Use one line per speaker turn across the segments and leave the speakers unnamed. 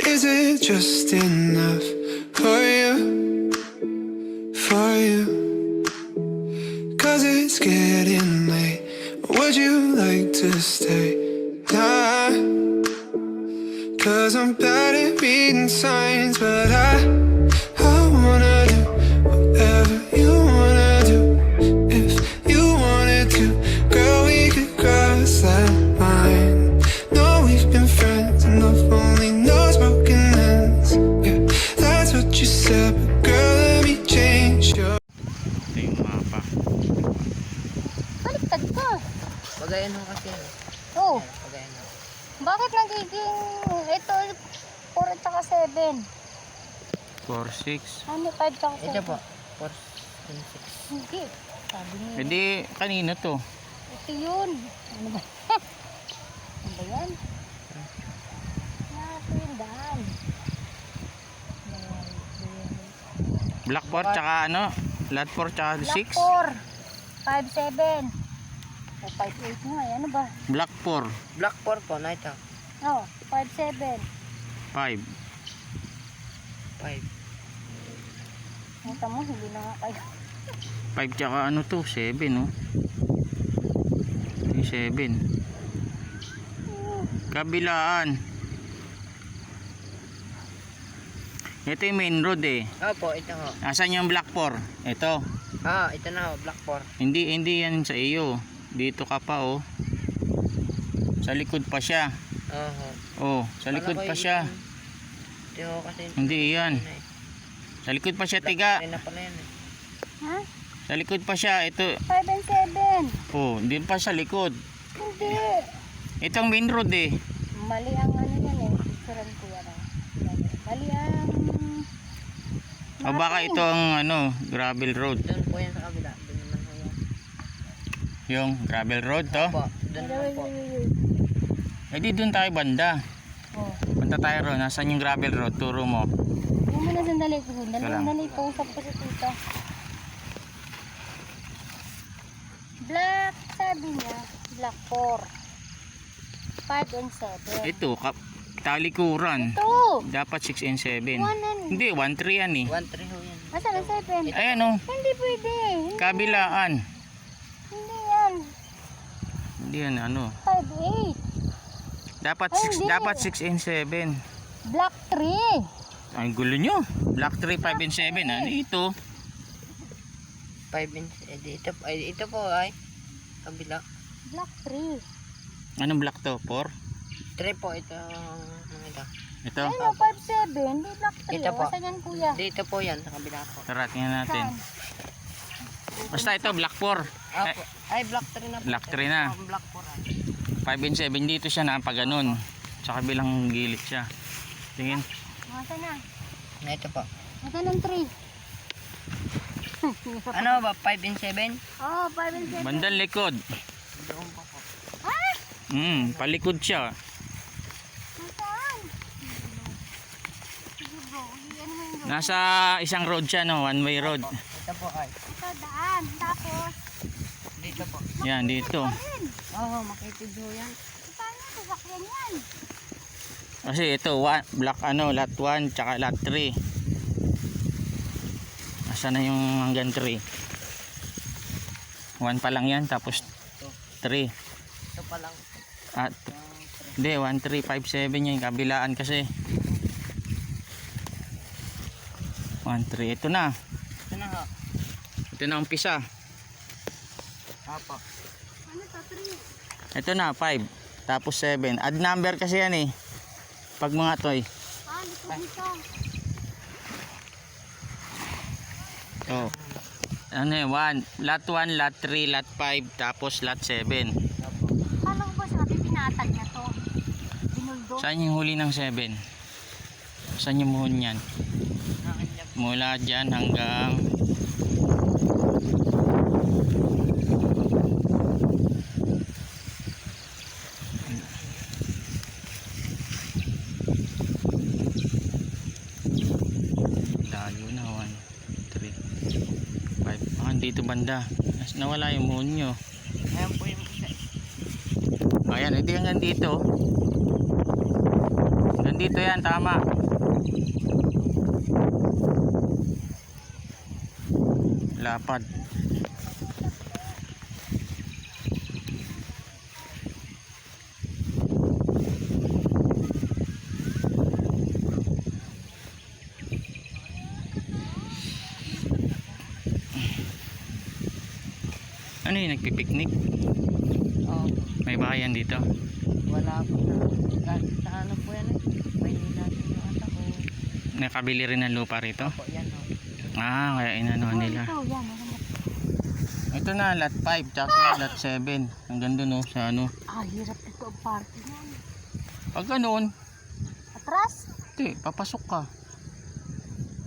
Is it just enough for you? For you? 'Cause it's getting late. Would you like to stay? Nah. 'Cause I'm bad at reading signs, but I wanna do whatever you wanna do. If you wanted to, girl, we could cross that line. No, we've been friends and love only knows broken hands. Yeah, that's what you said, but girl, let me change your...
Ito yung mapa.
Baliktad ka.
Pagayan mo kasi.
Oh,
Pagayan mo.
bakit nagiging ito 4 at saka 7?
4-6.
Ano 5 saka 7?
Ito po. 4, 6.
Hindi. Sabi niya.
Hindi, kanina to.
Ito yun. Ano ba? Ano ba yan? Ito yung daan.
Black 4 tsaka ano? Lat 4 tsaka
Black
6.
4. 5, 7. O 5, 8 nga. Ano ba?
Black 4.
Black 4 po na ito.
Oh, 5, 7.
5.
5.
Punta mo, hindi na nga kayo.
5 tsaka ano to? 7 oh. Ito yung 7. Kabilaan. Ito yung main road eh.
Opo, ito ho.
Asan yung Black 4? Ito.
Ito na ho. Black 4.
Hindi yan sa iyo. Dito ka pa oh. Sa likod pa siya.
Oho.
Oh, sa likod pa siya.
Ito ho kasi.
Hindi yan. Sa likod pa siya, tiga.
Black 4 na pala yan eh.
Ha?
Sa likod pa siya. Ito.
5 and 7.
Oh, hindi pa sa likod.
Hindi.
Itong main road eh.
Mali ang ano yan eh. Picturean ko yan ah. Mali ang...
O baka ito ang ano, gravel road.
Doon po yan sa kabila. Doon naman ho yan.
Yung gravel road to.
Opo. Doon naman po.
Eh di doon tayo banda.
Oh.
Punta tayo ron. Nasaan yung gravel road? Turo mo.
Huwag mo na sandali ko.
lang.
Sandali po. Usap ko si tita. Black, sabi niya. Black 4. 5 and 7.
Ito, talikuran.
Ito.
Dapat 6 and 7.
1 and...
Hindi, 1-3 yan eh.
1-3 ho yan.
Asan ang 7?
Ayan oh.
Hindi pwede.
Kabilaan.
Hindi yan.
Hindi yan ano.
5, 8.
Dapat
Ay,
6
hindi.
dapat 6 and 7.
Black 3.
Ay gulo nyo. Black 3, 5 and 7. Ano ito?
5 inch. Ito po ay. Kabila.
Black 3.
Anong black to? 4?
3 po ito. Ito.
Ito?
Ayun o, 5, 7. Hindi black 3.
Ito po.
Asan yan kuya?
Dito po yan sa kabila po.
Tara, tingnan natin.
Saan?
Basta ito, black 4.
Ay, black 3 na po.
Black 3 na.
Black 4 ah.
5 and 7 dito siya na pag ganun. Sa kabilang gilid siya. Tingin.
Asan na?
Ito po.
Asan ang 3?
Ano ba? 5 and 7?
Oh, 5 and 7.
Bandang likod.
Doon po po.
Ah!
Palikod siya.
Nasaan? Sige bro. Ano mo yung
Nasa isang road siya, no? One way road.
Ito po ay.
Ito daan. Tapos,
Dito po.
Yan, dito.
ayun.
Oo, makitid ho yan.
Paano sasakyan yan?
Kasi ito, black ano, lot 1, tsaka lot 3. Asa na yung hanggang 3? 1 pa lang yan, tapos 3.
Ito pa lang.
At, hindi, 1, 3, 5, 7 yung kabilaan kasi. 1, 3, ito na.
Ito na ho.
Ito na umpisa.
Apo.
Ano to? 3.
Ito na, 5. Tapos 7. Add number kasi yan eh. Pag mga toy.
Ah, dito.
Oh. Ano eh, 1. Lot 1, lot 3, lot 5, tapos lot 7.
Apo.
Paano ko ba sabi pinatag na to? Binuldo?
Saan yung huli ng 7? Saan yung muhon yan?
Akin niya po.
Mula dyan hanggang layo na 1, 3, 5. Dito banda. Nawala yung muhon nyo.
Ayan po yung isa.
Ayan, hindi hanggang dito. Hanggang dito yan, tama. Lapad. Ano yung nagpipiknik?
Oh,
May bahayan dito?
wala po na. Sa ano po yan eh? Maynila yung ata ko.
Nakabili rin ng lupa rito?
Po yan oh.
Ah, kaya inanuhan nila.
Ito, yan.
Ito na, lot 5, tsaka lot 7. Hanggang dun oh, sa ano.
Hirap ito ang parking yan.
Pag ganoon,
Atras?
hindi, papasok ka.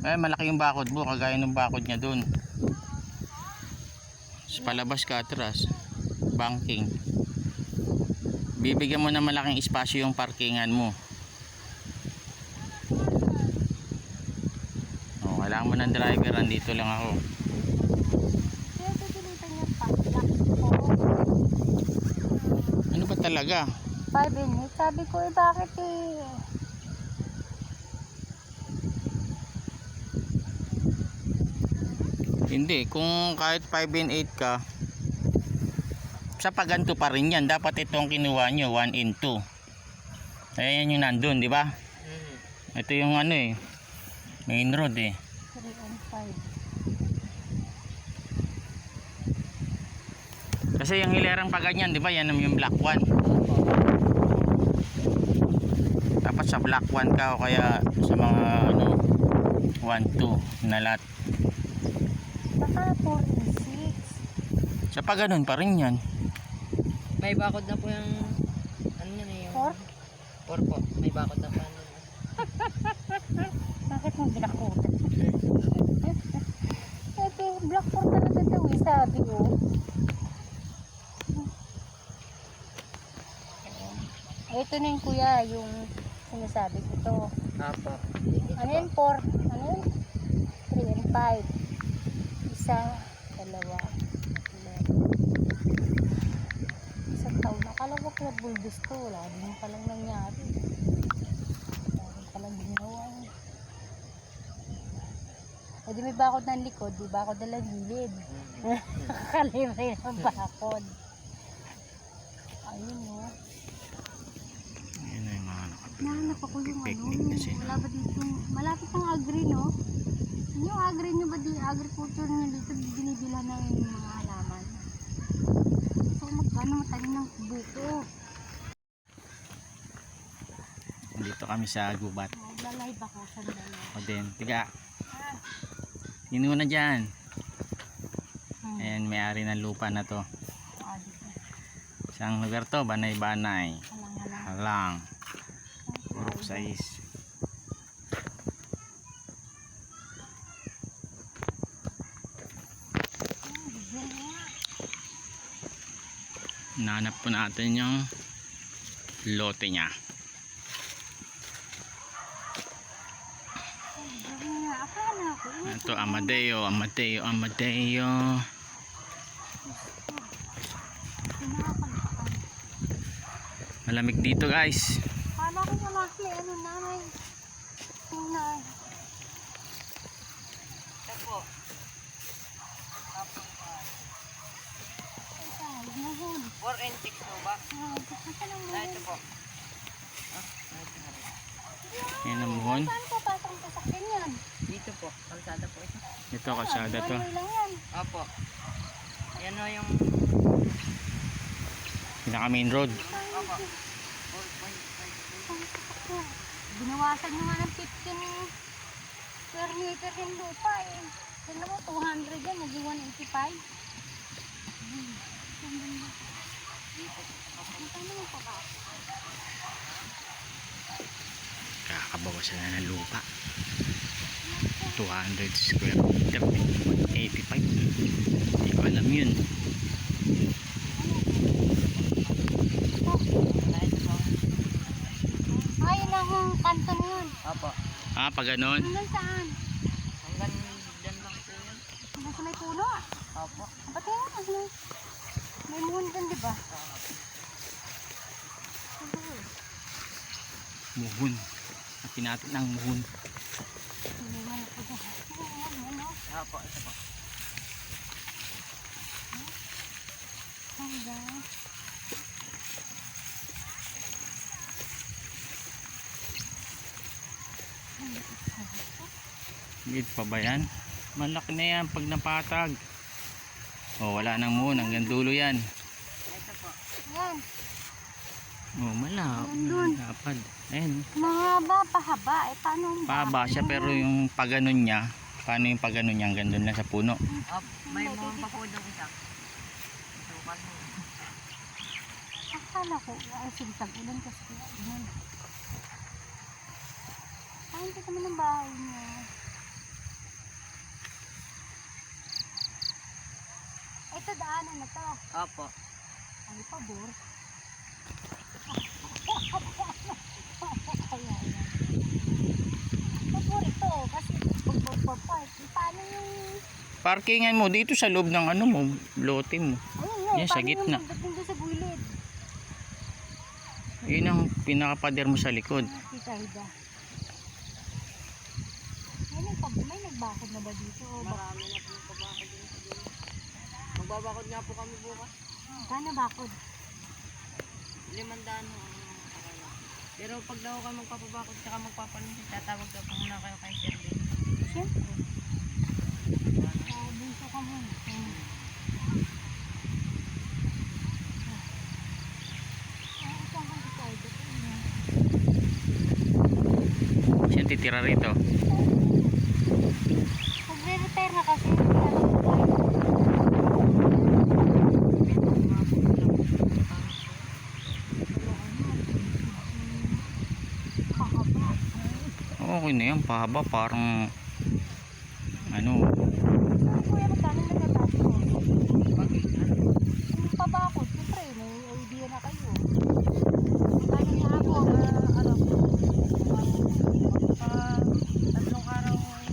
Eh, malaki yung bakod mo, kagaya ng bakod niya dun. Tapos palabas ka atras. Banking. Bibigyan mo na malaking espasyo yung parkingan mo. Oh, kailangan mo ng driver, andito lang ako.
Kaya pipilitan niya pa.
Ano ba talaga?
5 in 8. Sabi ko bakit eh.
Hindi, kung kahit 5 and 8 ka, sa paganto pa rin yan. Dapat itong kinuha nyo, 1 and 2. Ayan yung nandun, di ba? Ito yung ano eh, main road eh.
3 and 5.
Kasi yung hilerang pa ganyan, di ba? Yan yung black 1. Dapat sa black 1 ka o kaya sa mga ano 1, 2 na lot.
Baka 4 and 6.
Sa pa ganun pa rin yan.
May bakod na po yung ano yan eh. Yung
4?
4 po. May bakod na po. Ano.
Bakit mo binakutan? Ito, black 4 talaga daw eh, sabi ko. Ito na yung kuya, yung sinasabi ko to.
Apo.
Ano yun? 4? Ano yun? 3 and 5. Isa, dalawa, isang taon. Akala ko kaya bulbis to. Wala din palang nangyari. Wala din palang ginawa. O di may bakod ng likod, di bakod na lang gilid. Kalibay ng bakod. Ayun o.
Yan na yung mga
Nahanap ako yung
picnic na sila.
wala ba dito? Malapit ng agri, no? Yung agri nyo ba di agriculture nyo dito binibila ng mga halaman? So magkano matalim ng buko?
Dito kami sa gubat.
Magla-live ako sandali.
O din, tiga. Sino na dyan? Ayan, may-ari ng lupa na to.
Dito.
Isang lugar to, banay-banay.
Halang-halang.
Halang. Purok sais. Nanap po natin yung lote niya.
Akala ko.
Ito, Amadeo, Amadeo, Amadeo. Malamig dito guys.
Akala ko malaki. Ano na may tunay.
Ito po.
Ay, sahod na hon.
4 and 6 mo ba?
Baka lang mo.
Ito po. Ito na rin.
Yan ang muhon.
Saan papasok ang sasakyan yan?
Dito po. Kalsada po ito.
Ito, kalsada to.
Highway lang yan.
Opo. Yan o yung
Pinaka main road.
Opo. 4.5.
Binawasan nyo nga ng 15 per meter yung lupa eh. Yan naman 200 yan, maging 185. Ano mo pa ba?
Kakabawasan na ng lupa. 200 square meter. 185. Hindi ko alam yun.
Ay, yun ang kanto na yun.
Opo.
Ah, pag ganon.
Hanggang saan?
Hanggang dyan lang po yun.
Hanggang sa may puno ah.
Opo.
Ba't yan? May muhon dyan, di ba?
Muhon. Hanapin natin ang moon.
Hindi man ako dyan. Ayan, oh.
Opo, ito po.
Hanggang.
Gid pa ba yan? Malaki na yan pag napatag. Oh, wala nang moon. Hanggang dulo yan.
Ito po.
Ayan.
Oh, malap.
Nandun.
Lapad. Ayan.
Mahaba, pahaba. Eh, paano ang
Pahaba siya pero yung paganon niya, paano yung paganon niya hanggang doon na sa puno?
May mga pa po doon isa. Sukat mo.
Akala ko, ay sige, tag-ulan kasi ulan. Ay, hindi naman ang bahay niya. Ito, daanan na to.
Opo.
Ay, pabor. Pabor ito, kasi pagpapapart. Paano yung...
Parkingan mo dito sa loob ng ano mo, lote mo.
Ayun,
Yan, sa
paano
gitna.
yung pagdating doon sa gilid?
Yun ang pinakapader mo sa likod.
Kita, Ida. May nagbakod na ba dito? O
Marami na po pagbakod din sa dito. Magbabakod nga po kami bukas.
Gana bakod?
500 ho. Pero pag daw kayo magpapabakod tsaka magpapalinsin, tatawag daw po muna kayo kay Sir Ben.
Siyempre. Bunso ka muna. Ito ang kong
Siyang titira rito.
Magre-repair na kasi.
Okay na yan, pahaba parang ano,
Kuya, magkano nagataas mo? Yung pabakod, siyempre, may idea na kayo. Magkano niya ako?
Tatlong araw ay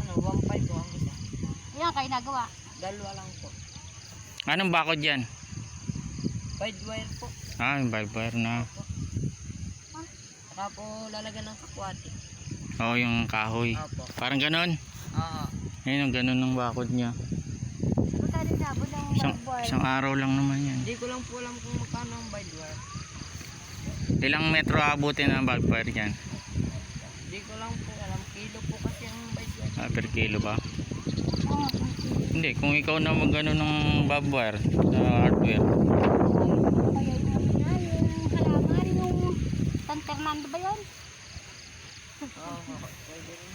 1.5 po ang isa.
Yan, kayo nagawa.
Dalawa lang po.
anong bakod yan?
5 wire po.
Yung barbar na.
Saka po lalagyan ng kakwati.
Oo, yung kahoy.
Opo.
Parang ganon.
Oo.
Ayun, ang ganon ng bakod niya.
Magkano nabot ng
Isang araw lang naman yan.
Hindi ko lang po alam kung magkano ang by wire.
Ilang metro abutin ang barbar yan?
Hindi ko lang po alam. Kilo po kasi ang by wire.
Per kilo ba? Hindi, kung ikaw na mag-ano ng barbar sa hardware.
Kaya yung halaman, yung San Fernando ba yun?
Oo. Pwede rin.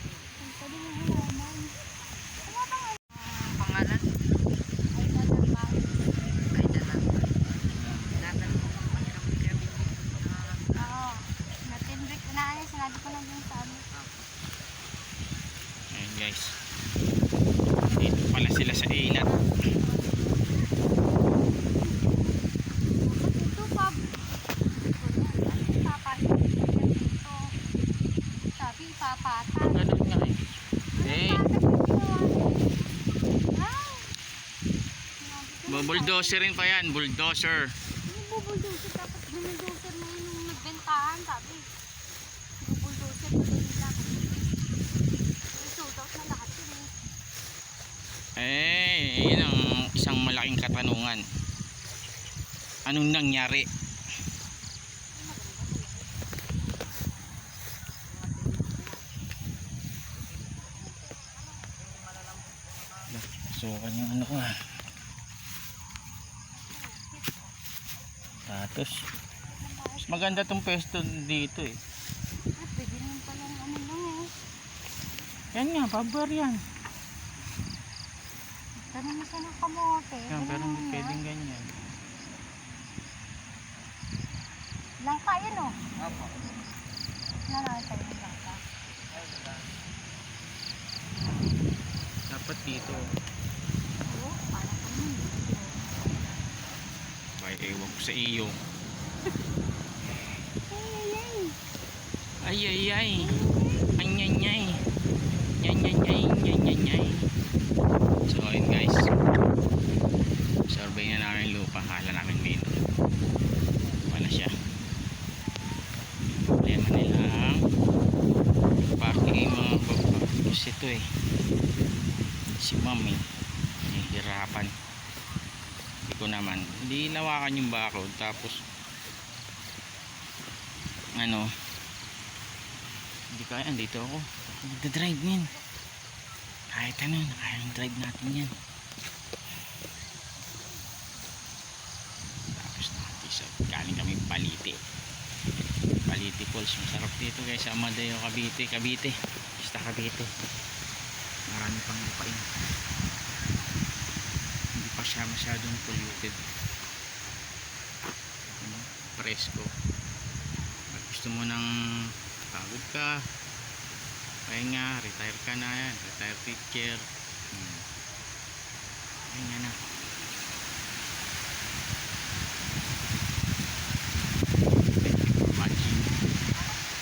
Pwede yung halaman.
Pangalan?
Ay, halaman.
Ay dala. Laban mo kung mahirap kaya
Oo. Natinrik na ano, sinabi ko na dun sa amin.
Ayun guys. Dito pala sila sa ilat.
Ito pa. Papatay dito. Sabi, papatay.
Ganun nga eh. Eh, bulldozerin pa yan, bulldozer.
Yung bubuldoser, dapat bumuldoser na yun yung nagbentahan, sabi. Bubuldoser, hindi nila. Sold out na lahat yun
Yun ang isang malaking katanungan. Anong nangyari? Sukan yung ano ko Tapos mas maganda tong pwesto dito eh.
Pwede naman palang ano lang eh.
Yan nga, pabar yan.
Ganun na siya ng kamote.
Yan, pero hindi pwedeng ganyan.
Langka yun o.
Opo.
Nakakita yung langka.
Dapat dito.
Oo, para kami.
May ewan ko sa iyo.
Ay, ay, ay.
Ay ay ay. Anyanyay. Yanyanyay. Yanyanyay. So ayun guys. Survey na namin lupa. Kala namin main. Wala siya. Problema nilang dito eh. Si ma'am eh. Nahihirapan. Hindi ko naman. Hindi lawakan yung bakod. Tapos ano. Hindi kaya. Andito ako. Nagda-drive yan. Kahit ano. Kayang drive natin yan. Tapos nakatisa. Galing kami Palite. Palite Falls. Masarap dito guys. Sa Amadeo, Cavite. Basta Cavite. Marami pang lupain. Hindi pa siya masyadong polluted. Ano? Presko. Pag gusto mo ng pagod ka, pahinga, retire ka na yan. Retire teacher. Pahinga na. Thank you for watching.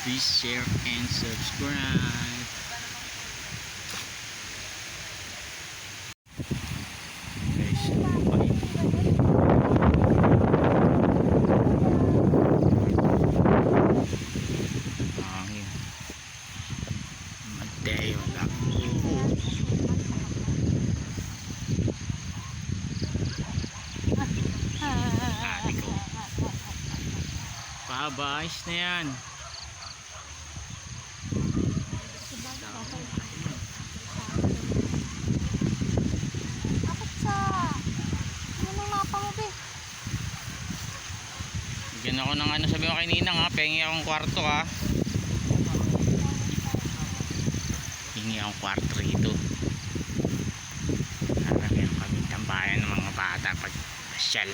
Please share and subscribe. Guys, hangin. Mateo lang. Ate ko. Pabayos na yan.
Bakit sa... Ano nang mapa mo, be?
Bigyan ako ng ano, sabi ko kay Ninang ha, pengi akong kwarto ha. Hingi akong kwarto rito. Para meron kami tambayan ng mga bata pag pasyal.